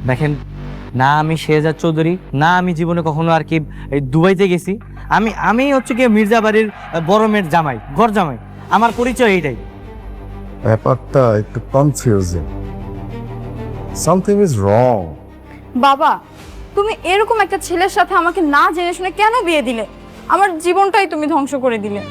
দেখেন, না আমি শেহজাদ চৌধুরী, না আমি জীবনে কখনো আর কি এই দুবাইতে গেছি। আমি আমি হচ্ছে কি মির্জা বাড়ির বড় মেয়ের জামাই, ঘর জামাই। আমার পরিচয় এইটাই। ব্যাপারটা একটু কনফিউজিং। Something is wrong. বাবা, তুমি এরকম একটা ছেলের সাথে আমাকে না জেনে শুনে কেন বিয়ে দিলে? আমার জীবনটাই তুমি ধ্বংস করে দিলে।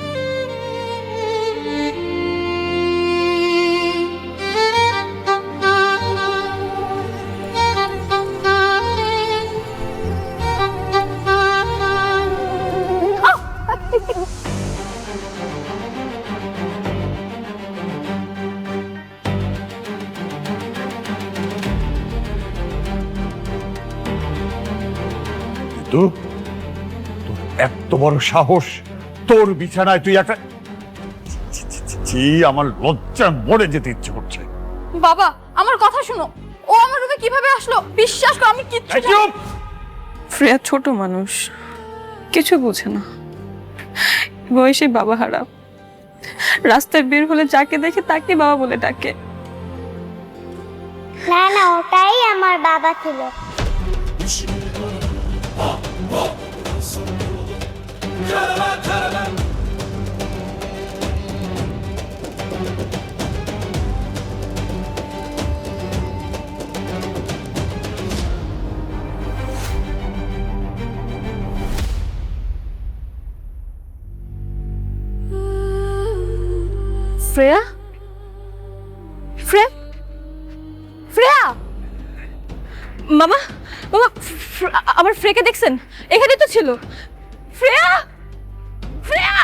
তোর এত বড় সাহস, তোর বিছানায় তুই একটা আমার লজ্জায় মরে যেতে ইচ্ছে করছে। বাবা, আমার কথা শুনো। ও আমার রুমে কিভাবে আসলো? বিশ্বাস করো, আমি কিচ্ছু জানি না। ফ্রেয়া ছোট মানুষ, কিছু বোঝে না। বয়সে বাবা হারা, রাস্তায় বের হলে যাকে দেখে তাকে বাবা বলে ডাকে। না না, ওটাই আমার বাবা ছিল। শ্রেয়া, শ্রেয়া, শ্রেয়া, মামা মামা, আমার ফ্রেকে দেখছেন? এখানে তো ছিল। শ্রেয়া, শ্রেয়া,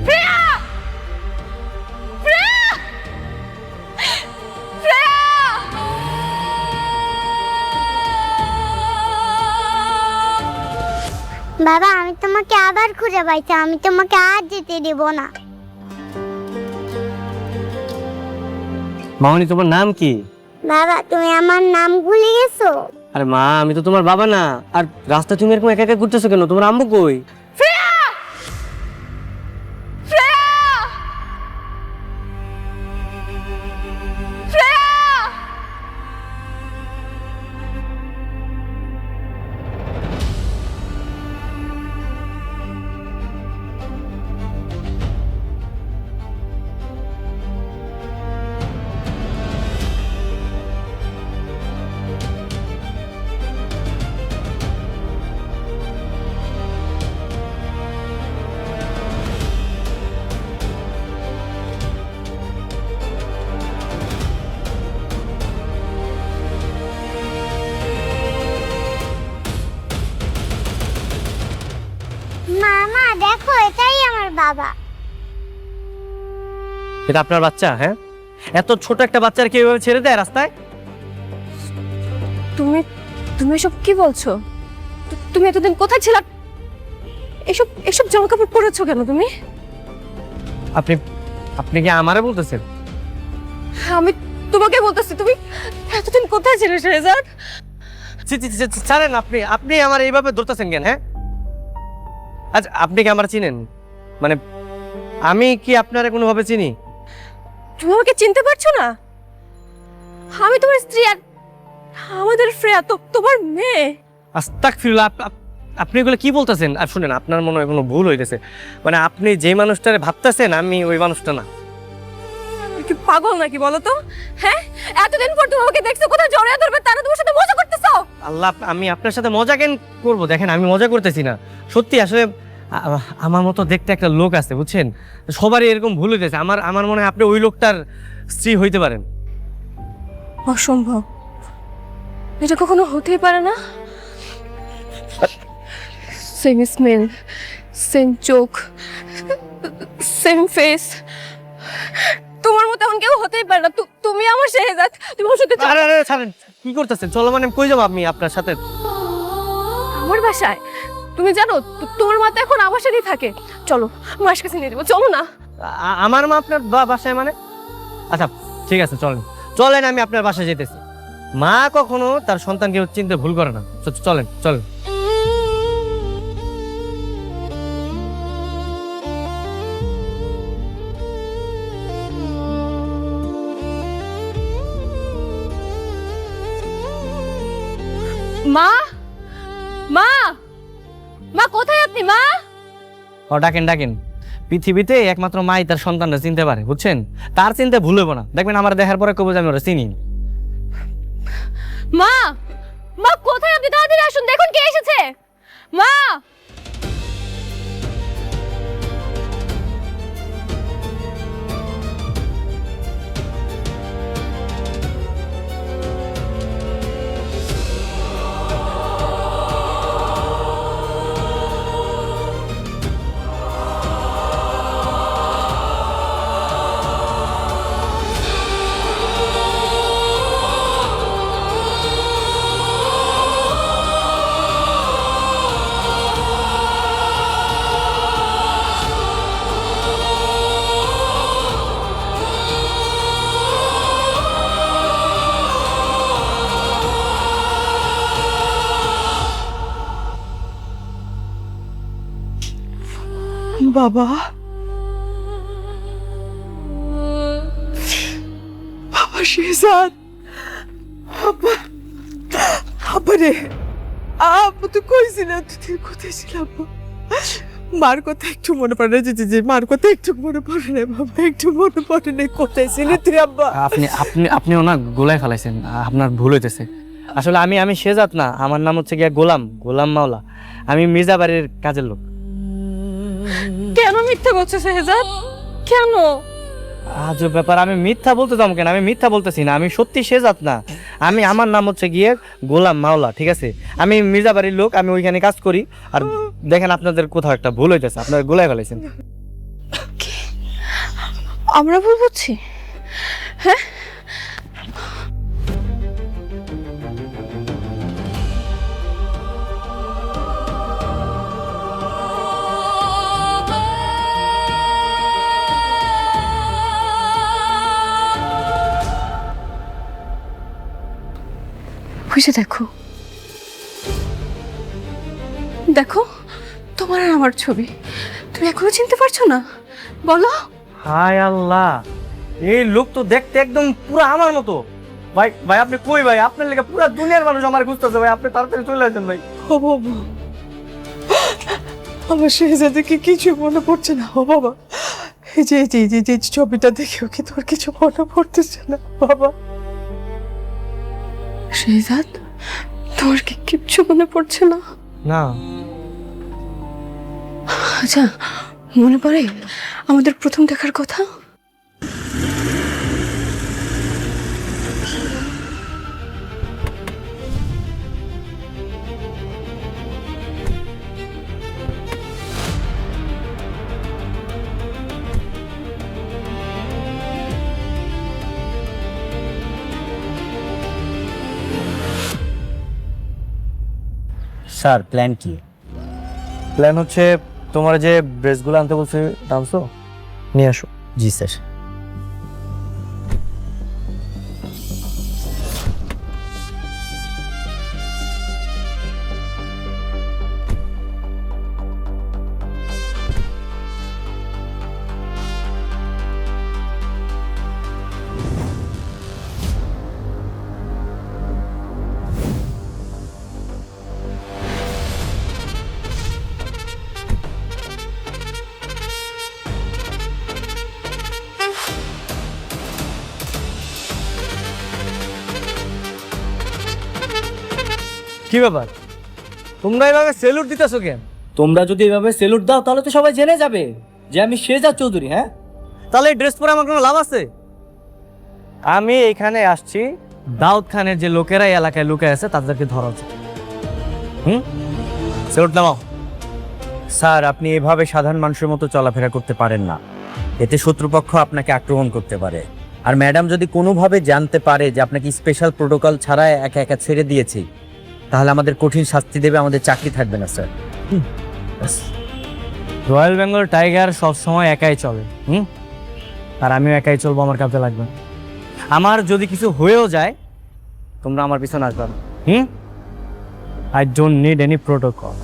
শ্রেয়া, শ্রেয়া, শ্রেয়া। বাবা, আমি তোমাকে আবার খুঁজে পাইছি, আমি তোমাকে আর যেতে দেব না। মামনি, তোমার নাম কি? বাবা, তুমি আমার নাম ভুলে গেছো? আরে মা, আমি তো তোমার বাবা না। আর রাস্তায় তুমি এরকম একা একা ঘুরতেছো কেন? তোমার আম্মু কই? শ্রেয়া, শ্রেয়া, শ্রেয়া। মামা দেখো, এটাই আমার বাবা। এটা আপনার বাচ্চা? হ্যাঁ, এত ছোট একটা বাচ্চার কি এভাবে ছেড়ে দেয় রাস্তায়? তুমি তুমি এসব কি বলছো? তুমি এতদিন কোথায় ছিলা? এসব এসব জামা কাপড় পরেছো কেন তুমি? আপনি আপনি কি আমারে বলতেছেন? আমি তোমাকে বলতেছি, তুমি এতদিন কোথায় ছিলে শেহজাদ? ছাড়েন। আপনি আপনি আমার এইভাবে ধরতেছেন কেন? হ্যাঁ, আচ্ছা, আপনি কি আমার চিনেন? মানে আমি কি আপনারে কোনোভাবে চিনি? তুমি আমাকে চিনতে পারছো না? আমি তোমার স্ত্রী, আর আমাদের ফ্রেয়া তো তোমার মেয়ে। আস্তাগফিরুল্লাহ, আপনি এগুলো কি বলতেছেন? আর শুনেন, আপনার মনে হয় কোনো ভুল হইতেছে। মানে আপনি যে মানুষটারে ভাবতেছেন, আমি ওই মানুষটা না। তুমি কি পাগল নাকি বলো তো? হ্যাঁ, এতদিন পর তুমি আমাকে দেখছো, কোথায় জড়িয়ে ধরবে তারা তোমার সাথে মজা করতেছো। আল্লাহ, আমি আপনার সাথে মজা কেন করবো? দেখেন, আমি মজা করতেছি না। সত্যি আসলে আমার মতো দেখতে একটা লোক আছে, বুঝছেন? সবারই এরকম ভুল হইতেছে। আমার আমার মনে হয় আপনি ওই লোকটার স্ত্রী হইতে পারেন। অসম্ভব, এটা কখনো হতেই পারে না। সেম স্মেল, সেম চোখ, সেম ফেস। তোমার মতো এমন কেউ হতেই পারে না। তুমি আমার শেহজাদ, তুমি আমার সাথে আরে আরে ছাড়েন, কি করতেছেন? চলো, মানে কই যাবো আমি আপনার সাথে? আমার বাসায়। তুমি জানো তোমার মা তো এখন আমার সাথেই থাকে। চলো, মায়ের কাছে নিয়ে যাবো, চলো না। আমার মা আপনার বাসায় মানে? আচ্ছা ঠিক আছে, চলেন চলেন, আমি আপনার বাসায় যেতেছি। মা কখনো তার সন্তানকে চিনতে ভুল করে না। চলেন চলেন। মা মা মা কোথায় আপনি মা? ও ডাকেন ডাকেন, পৃথিবীতে একমাত্র মাই তার সন্তানরা চিনতে পারে, বুঝছেন? তার চিন্তা ভুল হইব না, দেখবেন আমার দেখার পরে কবে আমি ওরা চিনি। মা মা কোথায় আপনি? তাড়াতাড়ি আসুন, দেখুন কে এসেছে। মা বাবা, বাবা শেহজাদ, আব্বা, আব্বা রে, আব্বা তুই কইছিলাম, তুই কোথায় ছিল আব্বা? মার কথা একটু মনে পড়ে না, যে মার কথা একটু মনে পড়ে না বাবা, একটু মনে পড়ে না, কোথায় ছিল তুই আব্বা? আপনি আপনি আপনিও না গোলায় ফেলাইছেন, আপনার ভুল হইতেছে। আসলে আমি শেহজাদ না, আমার নাম হচ্ছে গিয়া গোলাম, গোলাম মাওলা। আমি মির্জা বাড়ির কাজের লোক। কেন মিথ্যা বলছো শেহজাদ? কেন? আজব ব্যাপার, আমি মিথ্যা বলতে যাবো কেন? আমি মিথ্যা বলতেছি না, আমি সত্যি শেহজাদ না। আমার নাম হচ্ছে গিয়ে গোলাম মাওলা, ঠিক আছে? আমি মির্জা বাড়ির লোক, আমি ওইখানে কাজ করি। আর দেখেন আপনাদের কোথাও একটা ভুল হইতেছে, আপনারা গোলায় ফেলাইছেন। আমরা ভুল বুঝছি? হ্যাঁ, বুঝে দেখো, দেখো তোমার আর আমার ছবি। তুমি এখনো চিনতে পারছো না? বলো। হায় আল্লাহ, এই লোক তো দেখতে একদম পুরো আমার মতো। ভাই ভাই আপনি কই ভাই? আপনার লেগে পুরো দুনিয়ার মানুষ আমার খুঁজতেছে ভাই, আপনি তাড়াতাড়ি চলে আসেন ভাই। ও বাবা, আমার শেহজাদকে কিছু মনে পড়ছে না। ও বাবা, এই যে এই যে এই যে এই যে ছবিটা দেখেও কি তোর কিছু মনে পড়তেছে না বাবা? শেহজাদ, তোমার কি কিচ্ছু মনে পড়ছে না? না। আচ্ছা, মনে পড়ে আমাদের প্রথম দেখার কথা? স্যার প্ল্যান কি? প্ল্যান হচ্ছে তোমার যে ড্রেসগুলো আনতে বলছি, আনছো? নিয়ে আসো। জি স্যার। কি ব্যাপার, তোমরা এভাবে সেলুট দিতেছো কেন? তোমরা যদি এভাবে সেলুট দাও তাহলে তো সবাই জেনে যাবে যে আমি শেহজাদ চৌধুরী। হ্যাঁ, তাহলে এই ড্রেস পরে আমার কোনো লাভ আছে? আমি এখানে আসছি দাউদ খানের যে লোকেরা এই এলাকায় লুকে আছে তাদেরকে ধরা উচিত। সেলুট নামাও। স্যার আপনি এভাবে সাধারণ মানুষের মতো চলাফেরা করতে পারেন না, এতে শত্রুপক্ষ আপনাকে আক্রমণ করতে পারে। আর ম্যাডাম যদি কোনোভাবে জানতে পারে যে আপনাকে স্পেশাল প্রোটোকল ছাড়া একা একা ছেড়ে দিয়েছি, তাহলে আমাদের কঠিন শাস্তি দেবে, আমাদের চাকরি থাকবে না স্যার। রয়্যাল বেঙ্গল টাইগার সবসময় একাই চলে, আর আমিও একাই চলবো, আমার কাছে লাগবে না। আমার যদি কিছু হয়েও যায় তোমরা আমার পিছনে আসবে না। I don't need any protocol.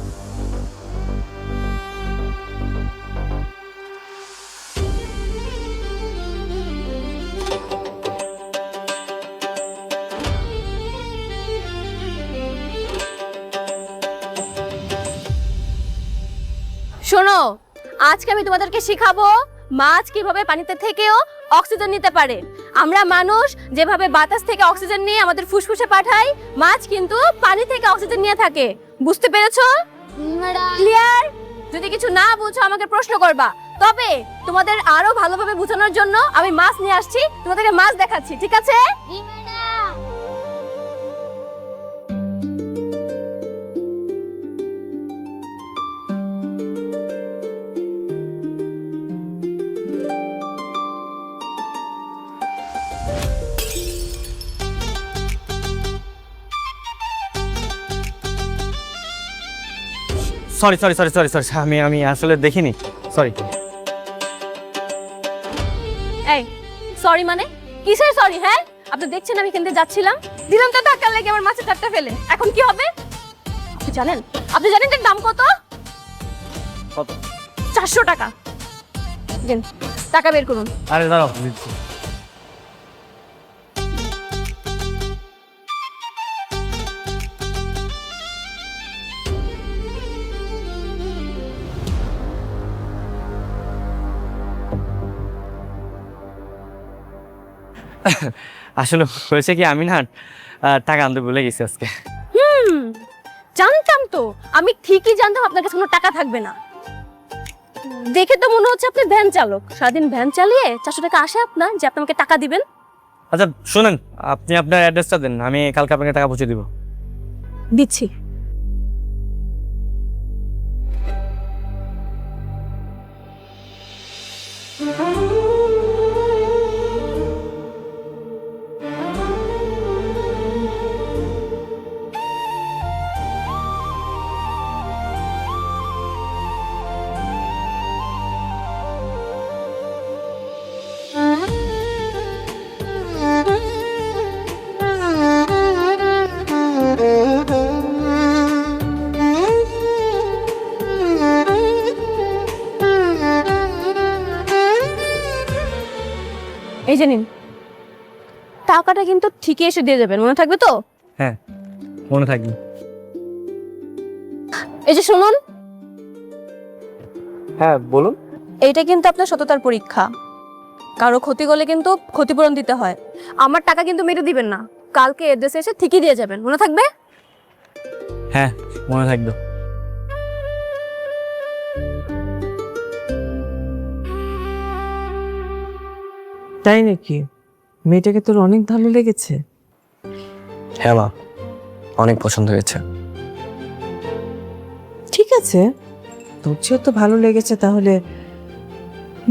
শোনো, আজকে আমি তোমাদেরকে শিখাবো মাছ কিভাবে পানিতে থেকেও অক্সিজেন নিতে পারে। আমরা মানুষ যেভাবে বাতাস থেকে অক্সিজেন নিয়ে আমাদের ফুসফুসে পাঠাই, মাছ কিন্তু পানি থেকে অক্সিজেন নিয়ে থাকে। বুঝতে পেরেছো? ক্লিয়ার? যদি কিছু না বুঝো আমাকে প্রশ্ন করবা। তবে তোমাদের আরো ভালোভাবে বোঝানোর জন্য আমি মাছ নিয়ে আসছি, তোমাদেরকে মাছ দেখাচ্ছি, ঠিক আছে? Sorry sorry sorry sorry sorry আমি আমি আসলে দেখিনি, সরি। এই সরি মানে কিসের সরি? হ্যাঁ, আপনি দেখছেন আমি এখান থেকে যাচ্ছিলাম, দিলাম তো ধাক্কা লেগে আমার মাছের চারটা ফেলে। এখন কি হবে আপনি জানেন এর দাম কত? কত? 400 টাকা। দেন, টাকা বের করুন। আরে দাঁড়াও, দিচ্ছি। আসলে হয়েছে কি, আমি না টাকা আনতে ভুলে গেছি আজকে। জানতাম তো, আমি ঠিকই জানতাম আপনার কাছে কোনো টাকা থাকবে না। দেখে তো মনে হচ্ছে আপনি ভ্যান চালক, সারাদিন ভ্যান চালিয়ে 400 টাকা আসে আপনার, যে আপনি আমাকে টাকা দিবেন। আচ্ছা শোনেন, আপনি আপনার অ্যাড্রেসটা দেন, আমি কালকে আপনাকে টাকা পৌঁছে দিব। দিচ্ছি। এই যে নিন, টাকাটা কিন্তু ঠিকই এসে দিয়ে যাবেন, মনে থাকবে তো? হ্যাঁ, মনে থাকবে। এই যে শুনুন, হ্যাঁ বলুন। এইটা কিন্তু আপনার সততার পরীক্ষা। কারো ক্ষতি করলে কিন্তু ক্ষতিপূরণ দিতে হয়। আমার টাকা কিন্তু মেরে দিবেন না, কালকে এড্রেসে এসে ঠিকই দিয়ে যাবেন, মনে থাকবে? হ্যাঁ, মনে থাকবে। তাই নাকি? মেয়েটাকে তোর অনেক ভালো লেগেছে? হ্যাঁ মা, অনেক পছন্দ হয়েছে। ঠিক আছে, তোর যেহেতু ভালো লেগেছে, তাহলে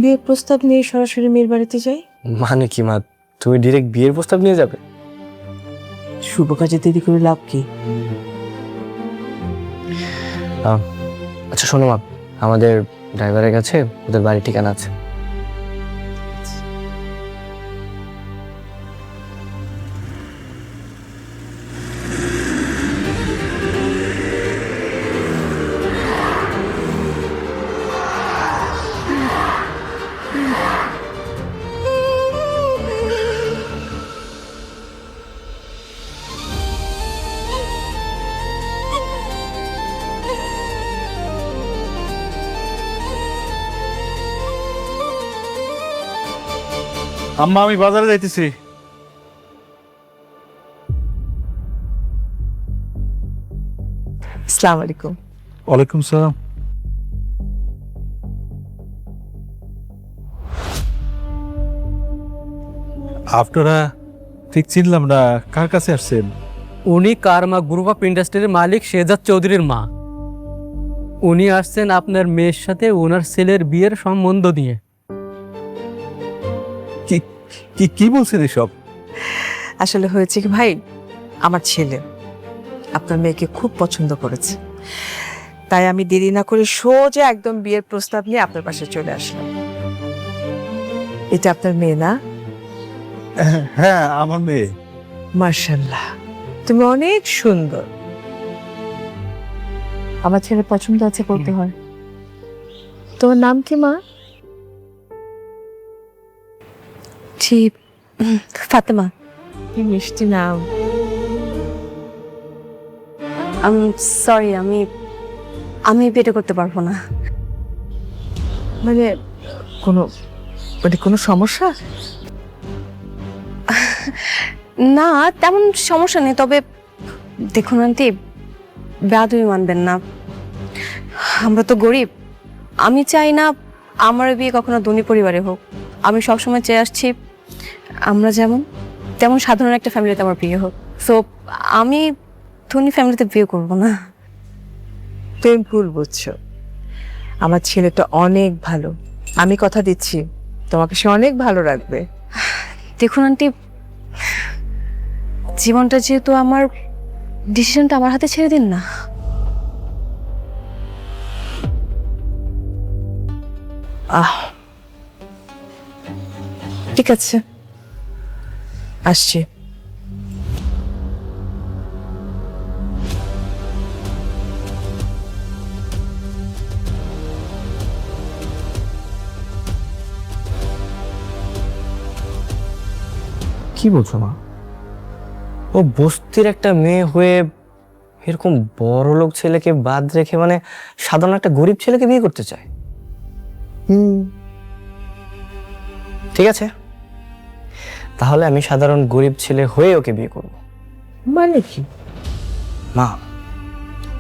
বিয়ের প্রস্তাব নিয়ে সরাসরি মেয়ের বাড়িতে যাই। মানে কি মা, তুমি ডিরেক্ট বিয়ের প্রস্তাব নিয়ে যাবে? শুভ কাজে দেরি করে লাভ কি? আচ্ছা শোনো মা, আমাদের ড্রাইভারের কাছে ওদের বাড়ির ঠিকানা আছে। আম্মা, আমি বাজারে যাইতেছি। আসসালামু আলাইকুম। ওয়ালাইকুম সালাম। আপনারা ঠিক চিনলাম না, কার কাছে আসছেন? উনি কারমা গ্রুপ অফ ইন্ডাস্ট্রির মালিক শেহজাদ চৌধুরীর মা। উনি আসছেন আপনার মেয়ের সাথে ওনার ছেলের বিয়ের সম্বন্ধ নিয়ে। কি কি কি বলছেন এসব? আসলে হয়েছে কি ভাই, আমার ছেলে আপনার মেয়েকে খুব পছন্দ করেছে, তাই আমি দেরি না করে সোজা একদম বিয়ের প্রস্তাব নিয়ে আপনার পাশে চলে আসলাম। এটা আপনার মেয়ে না? হ্যাঁ, আমার মেয়ে। মার্শাল্লাহ, তুমি অনেক সুন্দর। আমার ছেলে পছন্দ আছে বলতে হয়। তোমার নাম কি মা? জি, ফাতেমা। কি মিষ্টি নাম। সরি, আমি বিয়ে করতে পারবো না। মানে কোনো কোনো সমস্যা? না, তেমন সমস্যা নেই, তবে দেখুন আন্টি, বেয়াদবি মানবেন না, আমরা তো গরিব। আমি চাই না আমার বিয়ে কখনো ধনী পরিবারে হোক। আমি সবসময় চেয়ে আসছি আমরা যেমন তেমন সাধারণ একটা ফ্যামিলিতে আমার বিয়ে হোক। সো আমি ধনী ফ্যামিলিতে বিয়ে করব না। তুমি ভুল বুঝছো। আমার ছেলেটা অনেক ভালো, আমি কথা দিচ্ছি তোমাকে সে অনেক ভালো রাখবে। দেখুন আন্টি, জীবনটা যেহেতু আমার, ডিসিশনটা আমার হাতে ছেড়ে দিন না। ঠিক আছে, আসছি। কি বলছো মা? ও বস্তির একটা মেয়ে হয়ে এরকম বড় লোক ছেলেকে বাদ রেখে মানে সাধারণ একটা গরিব ছেলেকে বিয়ে করতে চায়? ঠিক আছে, তাহলে আমি সাধারণ গরিব ছেলে হয়ে ওকে বিয়ে করব। মানে কি? মা,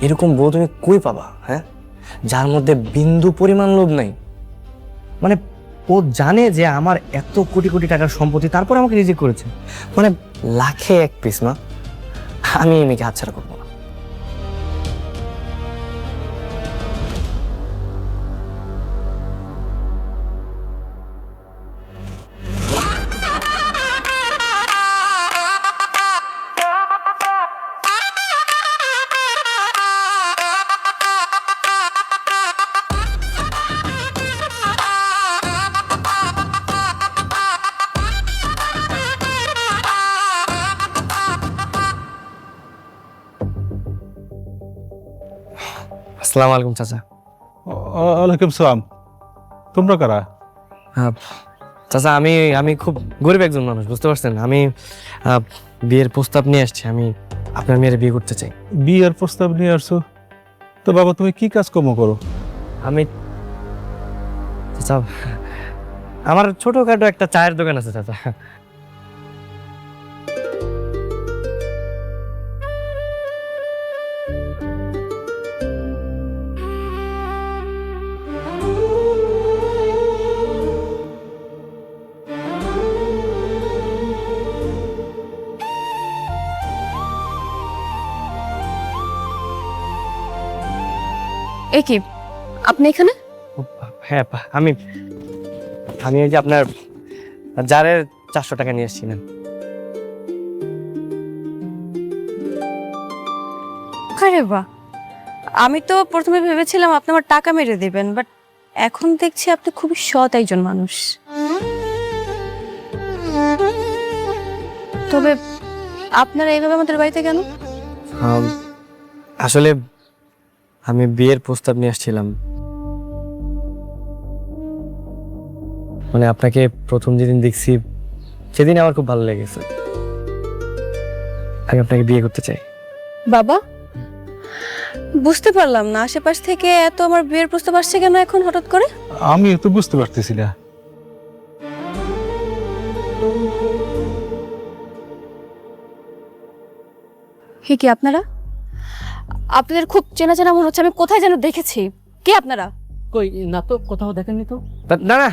এরকম বউ তুমি কই পাবা? হ্যাঁ, যার মধ্যে বিন্দু পরিমাণ লোভ নাই। মানে ও জানে যে আমার এত কোটি কোটি টাকার সম্পত্তি, তারপর আমাকে রিজেক্ট করেছে। মানে লাখে এক পিস। মা, আমি এই মেয়েকে হাতছাড়া করবো না। আসসালামু আলাইকুম চাচা। ওয়ালাইকুম সালাম। তোমরা কারা? চাচা, আমি খুব গরিব একজন মানুষ, বুঝতে পারছেন? আমি বিয়ের প্রস্তাব নিয়ে আসছি। আমি আপনার মেয়ের বিয়ে করতে চাই। বিয়ের প্রস্তাব নিয়ে আসছো? তো বাবা, তুমি কি কাজকর্ম করো? আমি চাচা, আমার ছোটখাটো একটা চায়ের দোকান আছে চাচা। এ কি, আপনি এখানে? হ্যাঁ, আমি এই যে আপনার জারের 400 টাকা নিয়ে এসেছিলেন। আরে বাহ, আমি তো প্রথমে ভেবেছিলাম আপনি আমার টাকা মেরে দেবেন, বাট এখন দেখছি আপনি খুবই সৎ একজন মানুষ। তবে আপনারা এইভাবে আমাদের বাড়িতে কেন? আসলে আমি বিয়ের প্রস্তাব নিয়ে আসছিলাম। মানে আপনাকে প্রথম যেদিন দেখছি সেদিন আমার খুব ভালো লেগেছে। আমি আপনাকে বিয়ে করতে চাই। বাবা, বুঝতে পারলাম না, আশেপাশ থেকে এত আমার বিয়ের প্রস্তাব আসছে কেন এখন হঠাৎ করে? আমি তো বুঝতে পারতেছি না। কি আপনারা? আপনাদের খুব চেনা চেনা মনে হচ্ছে, আমি কোথায় যেন দেখেছি। কে আপনারা? কই না তো, কোথাও দেখেননি তো। না না,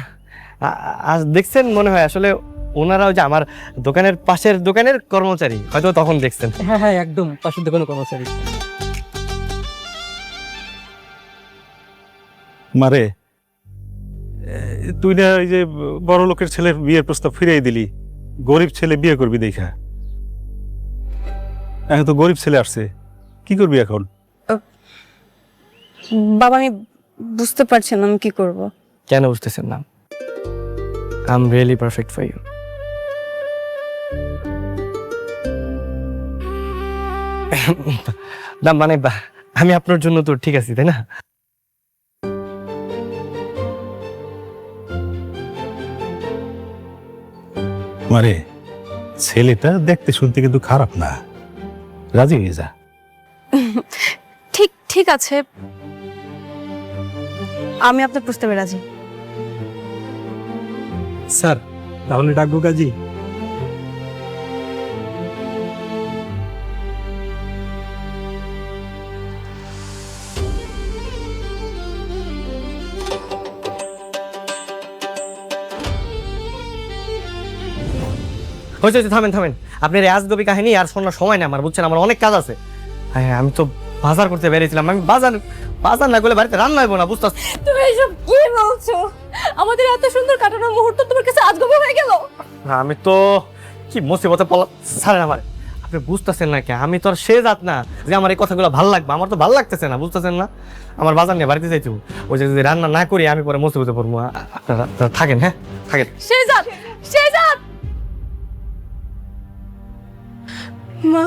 আজ দেখছেন মনে হয়। আসলে ওনারাও যে আমার দোকানের পাশের দোকানের কর্মচারী, হয়তো তখন দেখছেন। হ্যাঁ হ্যাঁ, একদম পাশের দোকানে কর্মচারী। মারে, তুই না ওই যে বড় লোকের ছেলের বিয়ের প্রস্তাব ফিরিয়ে দিলি, গরিব ছেলে বিয়ে করবি দেখা। এখন তো গরিব ছেলে আসছে, কি করবি এখন? বাবা, আমি বুঝতে পারছি না আমি কি করব। কেন বুঝতেছেন না? I am really perfect for you. না মানে আমি আপনার জন্য তো ঠিক আছি, তাই না? মারে, ছেলেটা দেখতে শুনতে কিন্তু খারাপ না, রাজি হয়ে যা। ঠিক ঠিক আছে, আমি আপনার প্রস্তাবে রাজি। স্যার তাহলে ডাকবো কাজী? হয়েছে, থামেন থামেন, আপনার আজগবি কাহিনী আর শোনার সময় না আমার, বুঝছেন? আমার অনেক কাজ আছে। হ্যাঁ, আমি তো বাজার করতে বেরিয়েছিলাম। আমি বাজার না করলে বাড়িতে রান্না হইব না, বুঝতে? তুমি এসব কি বলছো? আমাদের এত সুন্দর কাটানোর মুহূর্ত তোমার কাছে আজগবি হয়ে গেল? আমি তো কি মুসিবতে পড়া ছাড়েন আমার। আপনি বুঝতেছেন না কে? আমি তো আর সে জাত না যে আমার এই কথাগুলো ভালো লাগবে। আমার তো ভালো লাগতেছে না, বুঝতেছেন না? আমার বাজার নিয়ে বাড়িতে যাইতে হবে। ওই যে যদি রান্না না করি আমি পরে মুসিবতে পড়বো। আপনারা থাকেন, হ্যাঁ থাকেন। শেহজাদ, শেহজাদ! মা,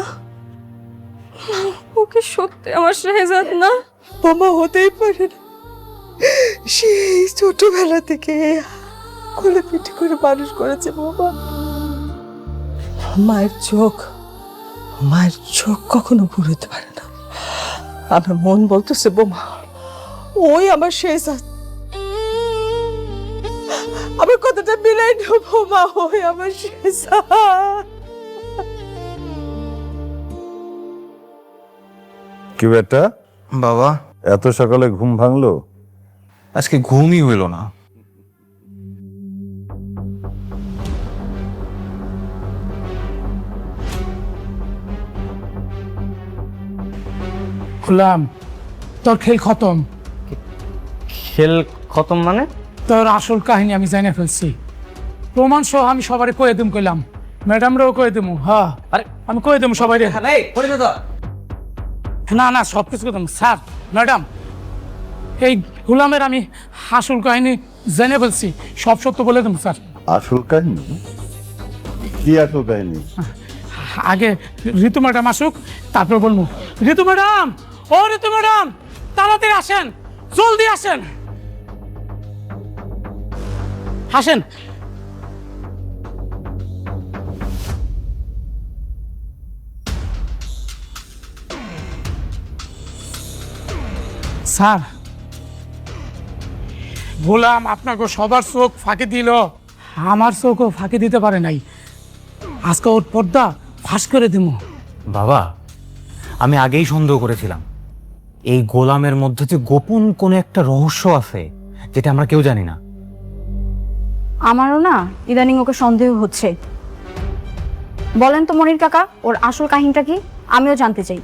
ওকে সত্যি আমার শেহজাদ না? বোমা হতেই পারে না। সেই ছোটবেলা থেকে কোলে পিঠে করে মানুষ করেছে বাবা। মায়ের চোখ কখনো ভুলতে পারে না। আমার মন বলতেছে বোমা ওই আমার শেহজাদ। আমার কথাটা মিলাই না বোমা, ওই আমার শেহজাদ। কি বেটা বাবা, এত সকালে ঘুম ভাঙলো? আজকে ঘুমই হইল না। গোলাম, তোর খেল খতম। খেল খতম মানে? তোর আসল কাহিনী আমি জানে ফেলছি। প্রমাণ সহ আমি সবারে কয়ে দিম কইলাম, ম্যাডামরাও কয়ে দিমু। হ্যাঁ, আরে আমি কয়ে দিমু সবাইরে। না না, সব কিছু কইতাম। স্যার, ম্যাডাম, এই গোলামের আমি আসল কাহিনী জেনে ফেলছি, সব সত্য বলে দেবো স্যার। আসল কাহিনী? কি আসল কাহিনী? আগে ঋতু ম্যাডাম আসুক, তারপর বলবো। ঋতু ম্যাডাম, ও ঋতু ম্যাডাম, তাড়াতাড়ি আসেন, জলদি আসেন, আসেন। স্যার, গোলাম আপনাকে সবার চোখ ফাঁকি দিল, আমার চোখও ফাঁকি দিতে পারে নাই। আজকে ওর পর্দা ফাঁস করে দিব। বাবা, আমি আগেই সন্দেহ করেছিলাম এই গোলামের মধ্যে যে গোপন কোনো একটা রহস্য আছে যেটা আমরা কেউ জানি না। আমারও না ইদানিং ওকে সন্দেহ হচ্ছে। বলেন তো মনির কাকা, ওর আসল কাহিনীটা কি? আমিও জানতে চাই।